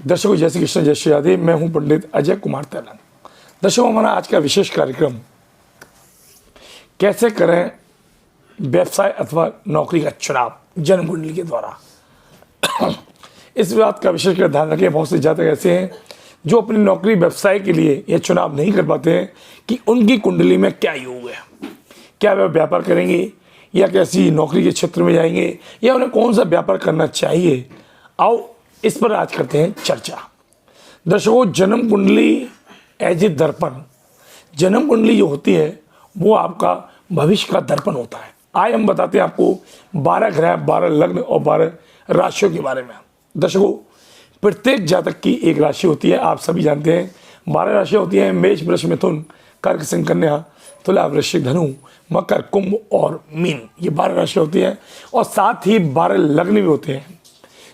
दर्शकों, जय श्री कृष्ण, जय श्री राधे। मैं हूं पंडित अजय कुमार तैलंग। दर्शकों, हमारा आज का विशेष कार्यक्रम कैसे करें व्यवसाय अथवा नौकरी का चुनाव जन्म कुंडली के द्वारा। इस बात का विशेष कर ध्यान रखें, बहुत से जातक ऐसे हैं जो अपनी नौकरी व्यवसाय के लिए यह चुनाव नहीं कर पाते हैं कि उनकी कुंडली में क्या योग है, क्या वह व्यापार करेंगे या कैसी नौकरी के क्षेत्र में जाएंगे या उन्हें कौन सा व्यापार करना चाहिए। आओ इस पर आज करते हैं चर्चा। दर्शकों, जन्म कुंडली एज ए दर्पण, जन्म कुंडली जो होती है वो आपका भविष्य का दर्पण होता है। आज हम बताते हैं आपको 12 ग्रह, 12 लग्न और 12 राशियों के बारे में। दर्शकों, प्रत्येक जातक की एक राशि होती है, आप सभी जानते हैं 12 राशियाँ होती हैं। मेष, वृष, मिथुन, कर्क, सिंह, कन्या, तुला, वृश्चिक, धनु, मकर, कुंभ और मीन, ये 12 राशियाँ होती हैं। और साथ ही 12 लग्न भी होते हैं।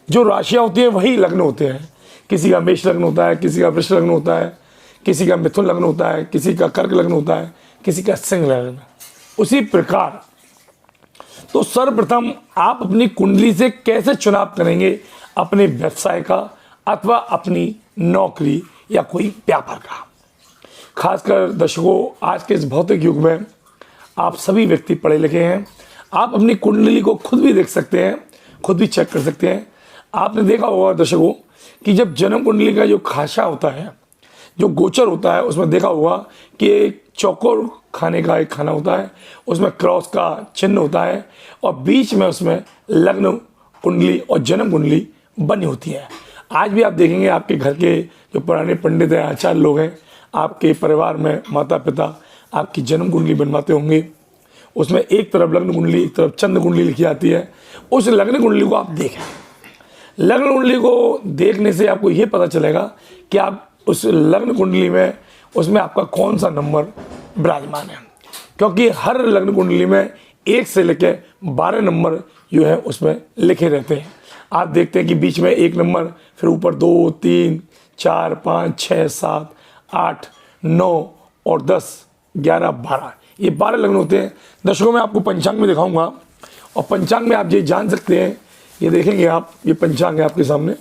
जो राशियाँ होती हैं वही लग्न होते हैं। किसी का मेष लग्न होता है, किसी का वृष लग्न होता है, किसी का मिथुन लग्न होता है, किसी का कर्क लग्न होता है, किसी का सिंह लग्न। उसी प्रकार तो सर्वप्रथम आप अपनी कुंडली से कैसे चुनाव करेंगे अपने व्यवसाय का अथवा अपनी नौकरी या कोई व्यापार का। खासकर दर्शकों, आज के इस भौतिक युग में आप सभी व्यक्ति पढ़े लिखे हैं। आप अपनी कुंडली को खुद भी देख सकते हैं, खुद भी चेक कर सकते हैं। आपने देखा होगा दर्शकों कि जब जन्म कुंडली का जो खासा होता है, जो गोचर होता है, उसमें देखा होगा कि एक चौकोर खाने का एक खाना होता है, उसमें क्रॉस का चिन्ह होता है और बीच में उसमें लग्न कुंडली और जन्म कुंडली बनी होती है। आज भी आप देखेंगे आपके घर के जो पुराने पंडित हैं, आचार्य लोग हैं, आपके परिवार में माता पिता आपकी जन्म कुंडली बनवाते होंगे। उसमें एक तरफ लग्न कुंडली, एक तरफ चंद्र कुंडली लिखी आती है। उस लग्न कुंडली को आप देखें। लग्न कुंडली को देखने से आपको ये पता चलेगा कि आप उस लग्न कुंडली में उसमें आपका कौन सा नंबर विराजमान है, क्योंकि हर लग्न कुंडली में 1 से लेकर 12 नंबर जो है उसमें लिखे रहते हैं। आप देखते हैं कि बीच में 1 नंबर, फिर ऊपर 2, 3, 4, 5, 6, 7, 8, 9 और 10, 11, 12, ये 12 लग्न होते हैं। दर्शकों, मैं आपको पंचांग में दिखाऊंगा और पंचांग में आप ये जान सकते हैं, ये देखेंगे आप, ये पंचांग है आपके सामने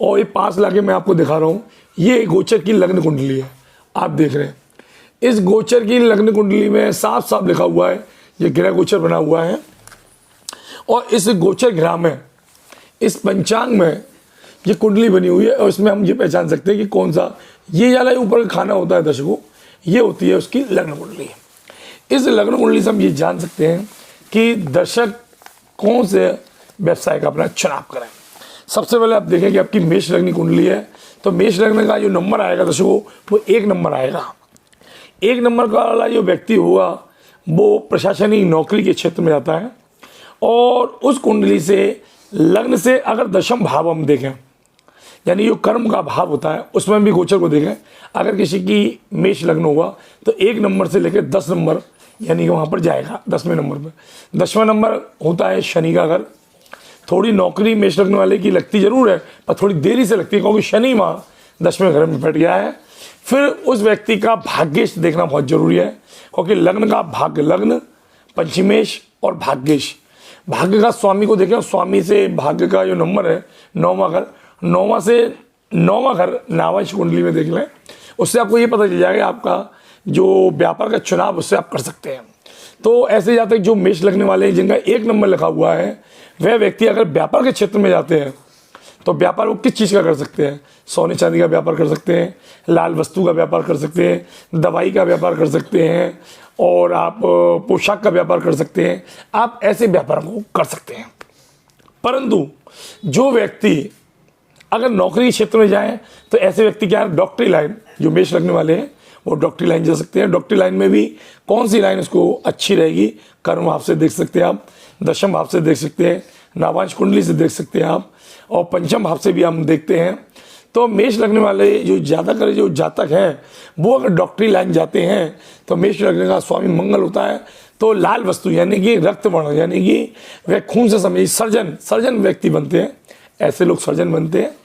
और ये 5 लाके मैं आपको दिखा रहा हूँ। ये गोचर की लग्न कुंडली है, आप देख रहे हैं। इस गोचर की लग्न कुंडली में साफ साफ लिखा हुआ है, ये ग्रह गोचर बना हुआ है और इस गोचर ग्रह में, इस पंचांग में ये कुंडली बनी हुई है और इसमें हम ये पहचान सकते हैं कि कौन सा, ये वाला ऊपर का खाना होता है दर्शकों, ये होती है उसकी लग्न कुंडली। इस लग्न कुंडली से हम ये जान सकते हैं कि दर्शक कौन से व्यवसाय का अपना चुनाव करें। सबसे पहले आप देखें कि आपकी मेष लग्न कुंडली है, तो मेष लग्न का जो नंबर आएगा दर्शकों वो 1 नंबर आएगा। 1 नंबर का वाला जो व्यक्ति हुआ वो प्रशासनिक नौकरी के क्षेत्र में जाता है। और उस कुंडली से लग्न से अगर दशम भाव हम देखें, यानी जो कर्म का भाव होता है, उसमें भी गोचर को देखें, अगर किसी की मेष लग्न होगा तो 1 नंबर से लेकर 10 नंबर यानी कि वहाँ पर जाएगा 10वें नंबर पर। 10वां नंबर होता है शनि का घर। थोड़ी नौकरी मेष लग्न वाले की लगती जरूर है पर थोड़ी देरी से लगती है, क्योंकि शनि माह 10वें घर में बैठ गया है। फिर उस व्यक्ति का भाग्येश देखना बहुत जरूरी है, क्योंकि लग्न का भाग्य, लग्न, पंचमेश और भाग्येश, भाग्य का स्वामी को देखें, स्वामी से भाग्य का जो नंबर है 9वां घर, 9वां से 9वां घर नावंश कुंडली में देख लें, उससे आपको ये पता चल जाएगा आपका जो व्यापार का चुनाव उससे आप कर सकते हैं। तो ऐसे जाते हैं जो मेष लगने वाले हैं, जिनका 1 नंबर लिखा हुआ है, वह व्यक्ति अगर व्यापार के क्षेत्र में जाते हैं तो व्यापार वो किस चीज़ का कर सकते हैं। सोने चांदी का व्यापार कर सकते हैं, लाल वस्तु का व्यापार कर सकते हैं, दवाई का व्यापार कर सकते हैं और आप पोशाक का व्यापार कर सकते हैं। आप ऐसे व्यापार को कर सकते हैं। परंतु जो व्यक्ति अगर नौकरी के क्षेत्र में जाएं तो ऐसे व्यक्ति क्या है, डॉक्टरी लाइन, जो मेष लगने वाले हैं वो डॉक्टरी लाइन जा सकते हैं। डॉक्टरी लाइन में भी कौन सी लाइन उसको अच्छी रहेगी, कर्म भाव से देख सकते हैं आप, दशम भाव से देख सकते हैं, नावांश कुंडली से देख सकते हैं आप, और पंचम भाव से भी हम देखते हैं। तो मेष लगने वाले जो ज़्यादातर जो जातक हैं वो अगर डॉक्टरी लाइन जाते हैं तो मेष लगने का स्वामी मंगल होता है। तो लाल वस्तु यानी कि रक्त वर्ण, यानी कि वह खून से समझिए सर्जन व्यक्ति बनते हैं, ऐसे लोग सर्जन बनते हैं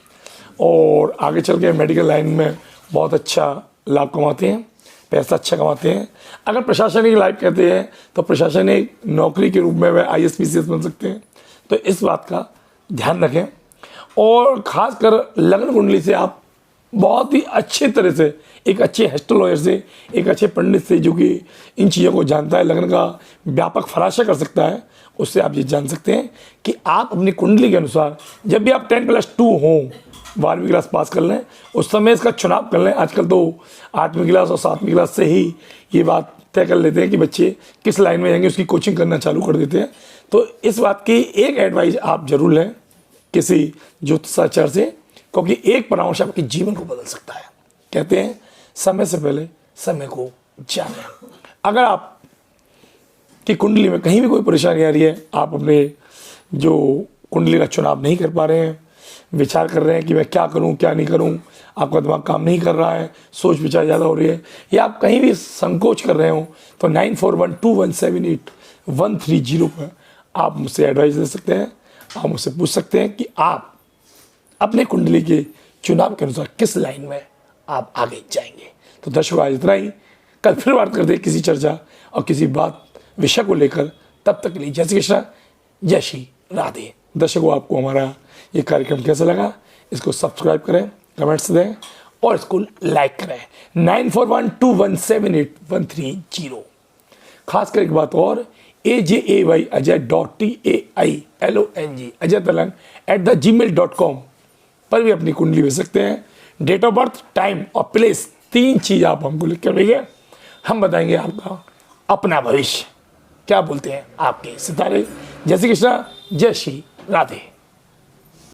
और आगे चल के मेडिकल लाइन में बहुत अच्छा लाभ कमाते हैं, पैसा अच्छा कमाते हैं। अगर प्रशासनिक लाइफ कहते हैं तो प्रशासनिक नौकरी के रूप में वह ISPCS बन सकते हैं। तो इस बात का ध्यान रखें। और ख़ासकर लग्न कुंडली से आप बहुत ही अच्छे तरह से एक अच्छे एस्ट्रोलॉजर से, एक अच्छे पंडित से जो कि इन चीज़ों को जानता है, लग्न का व्यापक फराशा कर सकता है, उससे आप ये जान सकते हैं कि आप अपनी कुंडली के अनुसार जब भी आप 10+2 हों, 12वीं क्लास पास कर लें, उस समय इसका चुनाव कर लें। आजकल तो 8वीं क्लास और 7वीं क्लास से ही ये बात तय कर लेते हैं कि बच्चे किस लाइन में जाएंगे, उसकी कोचिंग करना चालू कर देते हैं। तो इस बात की एक एडवाइस आप जरूर लें किसी ज्योतिषाचार्य से, क्योंकि एक परामर्श आपके जीवन को बदल सकता है। कहते हैं समय से पहले समय को जानें। अगर आप की कुंडली में कहीं भी कोई परेशानी आ रही है, आप अपने जो कुंडली का चुनाव नहीं कर पा रहे हैं, विचार कर रहे हैं कि मैं क्या करूं क्या नहीं करूं, आपका दिमाग काम नहीं कर रहा है, सोच विचार ज़्यादा हो रही है, या आप कहीं भी संकोच कर रहे हो, तो 9412178130 पर आप मुझसे एडवाइस ले सकते हैं। आप मुझसे पूछ सकते हैं कि आप अपने कुंडली के चुनाव के अनुसार किस लाइन में आप आगे जाएंगे। तो दर्शकों, आज इतना ही। कल फिर बात करते हैं किसी चर्चा और किसी बात विषय को लेकर। तब तक के लिए जय श्री कृष्ण, जय श्री राधे। दर्शकों, आपको हमारा ये कार्यक्रम कैसा लगा, इसको सब्सक्राइब करें, कमेंट्स दें और इसको लाइक करें। 9412178130। खासकर एक बात और, AJAY ajay.TAILONG अजय तलंग @gmail.com पर भी अपनी कुंडली भेज सकते हैं। डेट ऑफ बर्थ, टाइम और प्लेस, 3 चीज़ आप हमको लिख कर भेजिए। हम बताएंगे आपका अपना भविष्य। क्या बोलते हैं आपके सितारे। जय श्री कृष्ण, जय श्री राधे।